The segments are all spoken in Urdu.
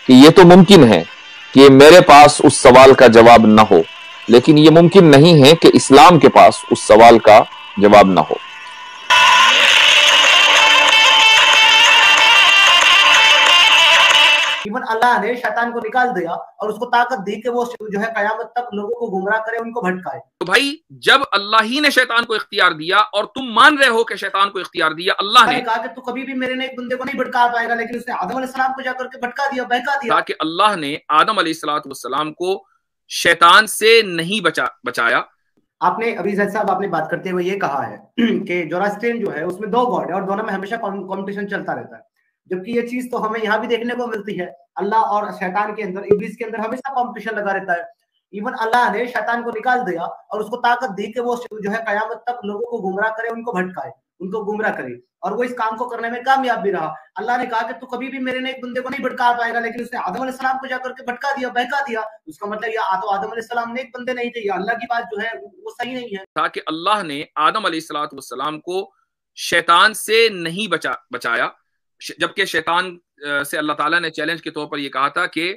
کہ یہ تو ممکن ہے کہ میرے پاس اس سوال کا جواب نہ ہو، لیکن یہ ممکن نہیں ہے کہ اسلام کے پاس اس سوال کا جواب نہ ہو۔ ایون اللہ نے شیطان کو نکال دیا اور اس کو طاقت دی کہ وہ جو ہے قیامت تک لوگوں کو گمراہ کرے، ان کو بھٹکائے۔ تو بھائی جب اللہ ہی نے شیطان کو اختیار دیا اور تم مان رہے ہو کہ شیطان کو اختیار دیا اللہ نے کہا کہ تو کبھی بھی میرے ایک بندے کو نہیں بھٹکا پائے گا، لیکن اس نے آدم علیہ السلام کو جا کر کے بھٹکا دیا، بہکا دیا۔ تاکہ اللہ نے آدم علیہ السلام کو شیطان سے نہیں بچایا۔ آپ نے ابھی زید صاحب آپ نے بات کرتے ہوئے یہ کہا ہے کہ زوراسترین جو ہے اس میں 2 گاڈ ہے اور دونوں میں ہمیشہ کمپٹیشن چلتا رہتا ہے، جبکہ یہ چیز تو ہمیں یہاں بھی دیکھنے کو ملتی ہے، اللہ اور شیطان کے اندر، ابلیس کے اندر ہمیشہ کمپٹیشن لگا رہتا ہے۔ ایون اللہ نے شیطان کو نکال دیا اور اس کو طاقت دی کہ وہ جو ہے قیامت تک لوگوں کو گمراہ کرے، ان کو بھٹکائے، ان کو گمراہ کرے، اور وہ اس کام کو کرنے میں کامیاب بھی رہا۔ اللہ نے کہا کہ تو کبھی بھی میرے ایک بندے کو نہیں بھٹکا پائے گا، لیکن اس نے آدم علیہ السلام کو جا کر کے بھٹکا دیا، بہکا دیا۔ اس کا مطلب یہ آدم علیہ السلام نے ایک بندے نہیں تھے، یہ اللہ کی بات جو ہے وہ صحیح نہیں ہے۔ تاکہ اللہ نے آدم علیہ السلام کو شیطان سے نہیں بچایا، جبکہ شیطان سے اللہ تعالیٰ نے چیلنج کے طور پر یہ کہا تھا کہ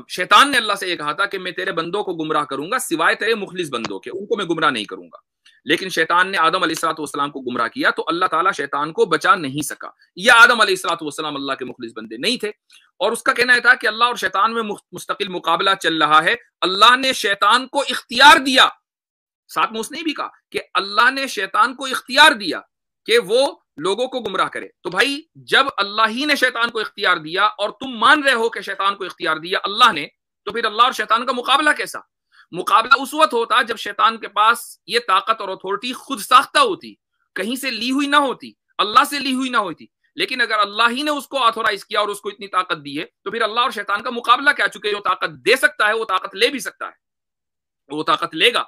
شیطان نے اللہ سے یہ کہا تھا کہ میں تیرے بندوں کو گمراہ کروں گا سوائے تیرے مخلص بندوں کے، ان کو میں گمراہ نہیں کروں گا۔ لیکن شیطان نے آدم علیہ السلام کو گمراہ کیا تو اللہ تعالیٰ شیطان کو بچا نہیں سکا۔ یہ آدم علیہ السلام اللہ کے مخلص بندے نہیں تھے، اور اس کا کہنا تھا کہ اللہ اور شیطان میں مستقل مقابلہ چل رہا ہے۔ اللہ نے شیطان کو اختیار دیا، ساتھ میں اس نے بھی کہا کہ اللہ نے شیطان کو اختیار دیا کہ وہ لوگوں کو گمراہ کرے۔ تو بھائی جب اللہ ہی نے شیطان کو اختیار دیا اور تم مان رہے ہو کہ شیطان کو اختیار دیا اللہ نے، تو پھر اللہ اور شیطان کا مقابلہ کیسا؟ مقابلہ اس وقت ہوتا جب شیطان کے پاس یہ طاقت اور اتھارٹی خود ساختہ ہوتی، کہیں سے لی ہوئی نہ ہوتی، اللہ سے لی ہوئی نہ ہوتی۔ لیکن اگر اللہ ہی نے اس کو آتھورائز کیا اور اس کو اتنی طاقت دی ہے تو پھر اللہ اور شیطان کا مقابلہ کیا؟ چونکہ جو طاقت دے سکتا ہے وہ طاقت لے بھی سکتا ہے، وہ طاقت لے گا۔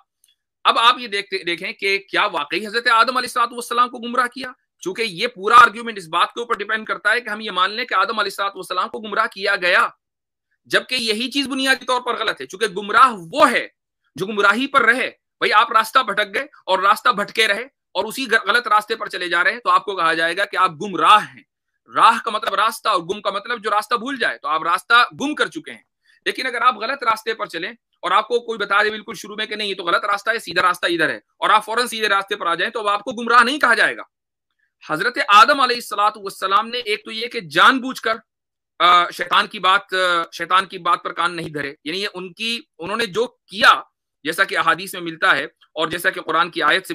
اب آپ یہ دیکھیں کہ کیا واقعی حضرت آدم علیہ السلام کو گمراہ کیا؟ چونکہ یہ پورا آرگیومنٹ اس بات کے اوپر ڈیپینڈ کرتا ہے کہ ہم یہ مان لیں کہ آدم علیہ السلام کو گمراہ کیا گیا، جبکہ یہی چیز بنیادی طور پر غلط ہے۔ چونکہ گمراہ وہ ہے جو گمراہی پر رہے۔ بھائی آپ راستہ بھٹک گئے اور راستہ بھٹکے رہے اور اسی غلط راستے پر چلے جا رہے ہیں تو آپ کو کہا جائے گا کہ آپ گمراہ ہیں۔ راہ کا مطلب راستہ اور گم کا مطلب جو راستہ بھول جائے، تو آپ راستہ گم کر چکے ہیں۔ لیکن اگر آپ غلط راستے پر چلیں اور آپ کو کوئی بتا دے بالکل شروع میں کہ نہیں یہ تو غلط راستہ ہے، سیدھا راستہ ادھر ہے، اور آپ فوراً سیدھے راستے پر آ جائیں تو آپ کو گمراہ نہیں کہا جائے گا۔ حضرت آدم علیہ السلام نے ایک تو یہ کہ جان بوجھ کر شیطان کی بات پر کان نہیں دھرے، یعنی انہوں نے جو کیا، جیسا کہ احادیث میں ملتا ہے اور جیسا کہ قرآن کی آیت سے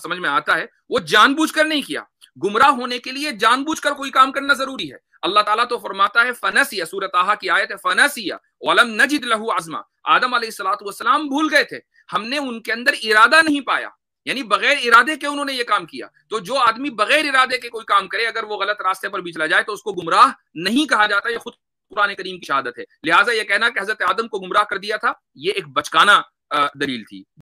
سمجھ میں آتا ہے، وہ جان بوجھ کر نہیں کیا۔ گمراہ ہونے کے لیے جان بوجھ کر کوئی کام کرنا ضروری ہے۔ اللہ تعالیٰ تو فرماتا ہے فنسیہ، سورۃ طٰہٰ کی آیت ہے فنسیہ ولم نجد لہ عزما۔ آدم علیہ السلام بھول گئے تھے، ہم نے ان کے اندر ارادہ نہیں پایا، یعنی بغیر ارادے کے انہوں نے یہ کام کیا۔ تو جو آدمی بغیر ارادے کے کوئی کام کرے، اگر وہ غلط راستے پر بھی چلا جائے تو اس کو گمراہ نہیں کہا جاتا۔ یہ خود قرآن کریم کی شہادت ہے۔ لہٰذا یہ کہنا کہ حضرت آدم کو گمراہ کر دیا تھا، یہ ایک بچکانہ دلیل تھی۔